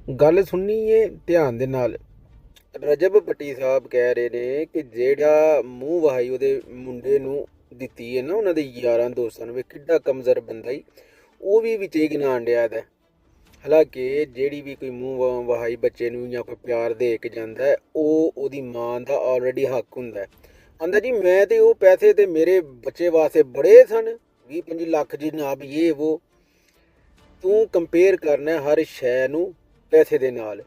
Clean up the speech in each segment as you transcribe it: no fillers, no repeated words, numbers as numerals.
ਗੱਲ ਸੁਣਨੀ ਏ ਧਿਆਨ ਦੇ ਨਾਲ। ਰਜਬ ਪੱਟੀ ਸਾਹਿਬ ਕਹਿ ਰਹੇ ਨੇ ਕਿ ਜਿਹੜਾ ਮੂੰਹ ਵਹਾਈ ਉਹਦੇ ਮੁੰਡੇ ਨੂੰ ਦਿੱਤੀ ਹੈ ਨਾ, ਉਹਨਾਂ ਦੇ ਯਾਰਾਂ ਦੋਸਤਾਂ ਨੂੰ, ਵੀ ਕਿੱਡਾ ਕਮਜ਼ੋਰ ਬੰਦਾ ਹੀ ਉਹ ਵੀ ਵਿੱਚ ਹੀ ਗਿਨਾਣ ਡਿਆ ਦਾ। ਹਾਲਾਂਕਿ ਜਿਹੜੀ ਵੀ ਕੋਈ ਮੂੰਹ ਵਹਾਈ ਬੱਚੇ ਨੂੰ ਜਾਂ ਕੋਈ ਪਿਆਰ ਦੇ ਕੇ ਜਾਂਦਾ ਹੈ, ਉਹ ਉਹਦੀ ਮਾਂ ਦਾ ਆਲਰੇਡੀ ਹੱਕ ਹੁੰਦਾ ਹੈ। ਆਂਦਾ ਜੀ ਮੈਂ ਤੇ ਉਹ ਪੈਸੇ ਤੇ ਮੇਰੇ ਬੱਚੇ ਵਾਸਤੇ ਬੜੇ ਸਨ, 20-25 ਲੱਖ ਜਨਾਬ, ਇਹ ਉਹ। ਤੂੰ ਕੰਪੇਅਰ ਕਰਨਾ ਹਰ ਸ਼ੈ ਨੂੰ ਪੈਸੇ ਦੇ ਨਾਲ,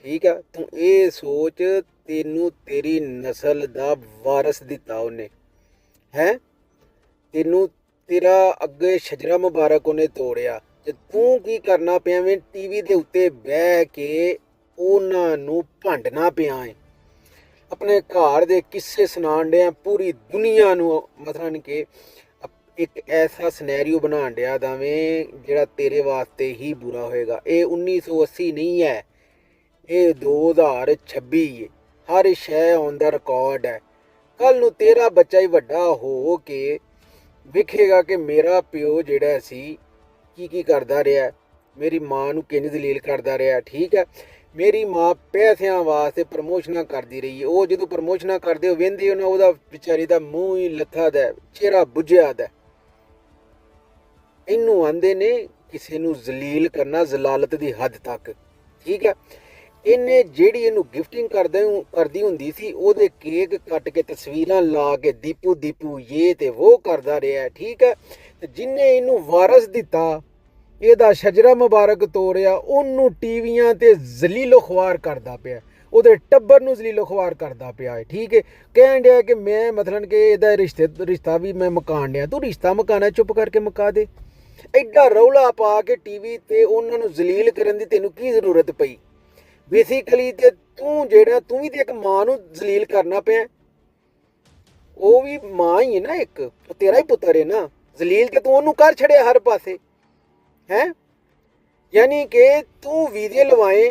ਠੀਕ ਆ। ਤੂੰ ਇਹ ਸੋਚ, ਤੈਨੂੰ ਤੇਰੀ ਨਸਲ ਦਾ ਵਾਰਸ ਦਿੱਤਾ ਉਹਨੇ, ਹੈ ਤੈਨੂੰ ਤੇਰਾ ਅੱਗੇ ਸ਼ਜਰਾ ਮੁਬਾਰਕ ਉਹਨੇ ਤੋੜਿਆ, ਤੇ ਤੂੰ ਕੀ ਕਰਨਾ ਪਿਆ ਵੇਂ? ਟੀਵੀ ਦੇ ਉੱਤੇ ਬਹਿ ਕੇ ਉਹਨਾਂ ਨੂੰ ਭੰਡਣਾ ਪਿਆ ਹੈ, ਆਪਣੇ ਘਰ ਦੇ ਕਿੱਸੇ ਸੁਣਾਉਣ ਡਿਆ ਪੂਰੀ ਦੁਨੀਆ ਨੂੰ, ਮਤਲਬ ਕਿ ਇੱਕ ਐਸਾ ਸਿਨੈਰੀਓ ਬਣਾਉਣ ਡਿਆ ਦਾਵੇਂ ਜਿਹੜਾ ਤੇਰੇ ਵਾਸਤੇ ਹੀ ਬੁਰਾ ਹੋਏਗਾ। ਇਹ 1980 ਨਹੀਂ ਹੈ, ਇਹ 2026 ਹੈ। ਹਰ ਸ਼ੈ ਔਨ ਦਾ ਰਿਕਾਰਡ ਹੈ। ਕੱਲ ਨੂੰ ਤੇਰਾ ਬੱਚਾ ਹੀ ਵੱਡਾ ਹੋ ਕੇ ਵੇਖੇਗਾ ਕਿ ਮੇਰਾ ਪਿਓ ਜਿਹੜਾ ਸੀ ਕੀ ਕਰਦਾ ਰਿਹਾ, ਮੇਰੀ ਮਾਂ ਨੂੰ ਕਿੰਝ ਦਲੀਲ ਕਰਦਾ ਰਿਹਾ, ਠੀਕ ਹੈ। ਮੇਰੀ ਮਾਂ ਪੈਸਿਆਂ ਵਾਸਤੇ ਪ੍ਰਮੋਸ਼ਨਾਂ ਕਰਦੀ ਰਹੀ ਹੈ। ਉਹ ਜਦੋਂ ਪ੍ਰਮੋਸ਼ਨਾਂ ਕਰਦੇ ਹੋ ਵਹਿੰਦੇ ਉਹਨਾਂ, ਉਹਦਾ ਵਿਚਾਰੀ ਦਾ ਮੂੰਹ ਹੀ ਲੱਥਾ ਦਾ, ਚਿਹਰਾ ਬੁੱਝਿਆ ਦਾ। ਇਹਨੂੰ ਆਂਦੇ ਨੇ ਕਿਸੇ ਨੂੰ ਜ਼ਲੀਲ ਕਰਨਾ ਜ਼ਲਾਲਤ ਦੀ ਹੱਦ ਤੱਕ, ਠੀਕ ਹੈ। ਇਹਨੇ ਜਿਹੜੀ ਇਹਨੂੰ ਗਿਫਟਿੰਗ ਕਰਦੀ ਹੁੰਦੀ ਸੀ, ਉਹਦੇ ਕੇਕ ਕੱਟ ਕੇ ਤਸਵੀਰਾਂ ਲਾ ਕੇ ਦੀਪੂ ਦੀਪੂ ਇਹ ਤੇ ਉਹ ਕਰਦਾ ਰਿਹਾ, ਠੀਕ ਹੈ। ਤੇ ਜਿਹਨੇ ਇਹਨੂੰ ਵਾਰਸ ਦਿੱਤਾ, ਇਹਦਾ ਸ਼ਜਰਾ ਮੁਬਾਰਕ ਤੋੜਿਆ, ਉਹਨੂੰ ਟੀਵੀਆਂ ਤੇ ਜ਼ਲੀਲੋ ਖੁਆਰ ਕਰਦਾ ਪਿਆ, ਉਹਦੇ ਟੱਬਰ ਨੂੰ ਜ਼ਲੀਲੋ ਖੁਆਰ ਕਰਦਾ ਪਿਆ ਹੈ, ਠੀਕ ਹੈ। ਕਹਿਣ ਡਿਆ ਕਿ ਮੈਂ ਮਤਲਬ ਕਿ ਇਹਦਾ ਰਿਸ਼ਤਾ ਵੀ ਮੈਂ ਮਕਾਨ ਡਿਆ। ਤੂੰ ਰਿਸ਼ਤਾ ਮਕਾਨਾ, ਚੁੱਪ ਕਰਕੇ ਮੁਕਾ ਦੇ। ਐਡਾ ਰੌਲਾ ਪਾ ਕੇ ਟੀਵੀ ਤੇ ਉਹਨਾਂ ਨੂੰ ਜ਼ਲੀਲ ਕਰਨ ਦੀ ਤੈਨੂੰ ਕੀ ਜ਼ਰੂਰਤ ਪਈ? ਬੇਸਿਕਲੀ ਤੇ ਤੂੰ ਵੀ ਤੇ ਇੱਕ ਮਾਂ ਨੂੰ ਜ਼ਲੀਲ ਕਰਨਾ ਪਿਆ। ਉਹ ਵੀ ਮਾਂ ਹੀ ਹੈ ਨਾ, ਇੱਕ ਉਹ ਤੇਰਾ ਹੀ ਪੁੱਤਰ ਹੈ ਨਾ। ਜ਼ਲੀਲ ਤੇ ਤੂੰ ਉਹਨੂੰ ਕਰ ਛੜਿਆ ਹਰ ਪਾਸੇ, ਹੈ। ਯਾਨੀ ਕਿ ਤੂੰ ਵੀਜ਼ੇ ਲਵਾਏ,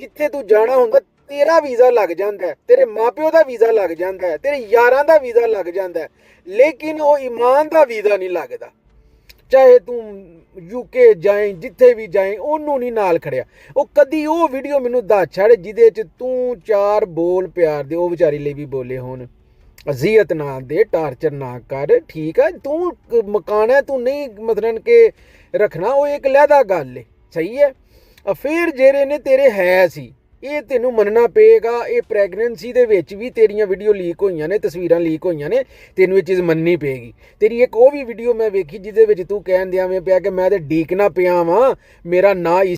ਜਿੱਥੇ ਤੂੰ ਜਾਣਾ ਹੁੰਦਾ ਤੇਰਾ ਵੀਜ਼ਾ ਲੱਗ ਜਾਂਦਾ, ਤੇਰੇ ਮਾਪਿਓ ਦਾ ਵੀਜ਼ਾ ਲੱਗ ਜਾਂਦਾ, ਤੇਰੇ ਯਾਰਾਂ ਦਾ ਵੀਜ਼ਾ ਲੱਗ ਜਾਂਦਾ, ਲੇਕਿਨ ਉਹ ਈਮਾਨ ਦਾ ਵੀਜ਼ਾ ਨਹੀਂ ਲੱਗਦਾ। ਚਾਹੇ ਤੂੰ UK ਜਾਏ, ਜਿੱਥੇ ਵੀ ਜਾਏ, ਉਹਨੂੰ ਨਹੀਂ ਨਾਲ ਖੜਿਆ। ਉਹ ਕਦੀ ਉਹ ਵੀਡੀਓ ਮੈਨੂੰ ਦੱਸ ਛੱਡ ਜਿਹਦੇ 'ਚ ਤੂੰ 4 ਬੋਲ ਪਿਆਰ ਦੇ ਉਹ ਵਿਚਾਰੀ ਲਈ ਵੀ ਬੋਲੇ ਹੋਣ, ਅਜ਼ੀਅਤ ਨਾ ਦੇ, ਟਾਰਚਰ ਨਾ ਕਰ, ਠੀਕ ਹੈ। ਤੂੰ ਮਕਾਨਾ ਤੂੰ ਨਹੀਂ ਮਤਲਬ ਕਿ ਰੱਖਣਾ, ਉਹ ਇੱਕ ਲਹਿਦਾ ਗੱਲ ਹੈ, ਸਹੀ ਹੈ। ਅਫੇਅਰ ਜਿਹੜੇ ਨੇ ਤੇਰੇ ਹੈ ਸੀ, ਇਹ ਤੈਨੂੰ ਮੰਨਣਾ ਪਏਗਾ। ਇਹ ਪ੍ਰੈਗਨੈਂਸੀ ਦੇ ਵਿੱਚ ਵੀ ਤੇਰੀਆਂ ਵੀਡੀਓ ਲੀਕ ਹੋਈਆਂ ਨੇ, ਤਸਵੀਰਾਂ ਲੀਕ ਹੋਈਆਂ ਨੇ, ਤੈਨੂੰ ਇਹ ਚੀਜ਼ ਮੰਨਣੀ ਪਏਗੀ। ਤੇਰੀ ਇੱਕ ਉਹ ਵੀ ਵੀਡੀਓ ਮੈਂ ਵੇਖੀ ਜਿਹਦੇ ਵਿੱਚ ਤੂੰ ਕਹਿਣ ਦਿਆਂ ਪਿਆ ਕਿ ਮੈਂ ਤੇ ਡੀਕਣਾ ਪਿਆ ਵਾਂ, ਮੇਰਾ ਨਾਂ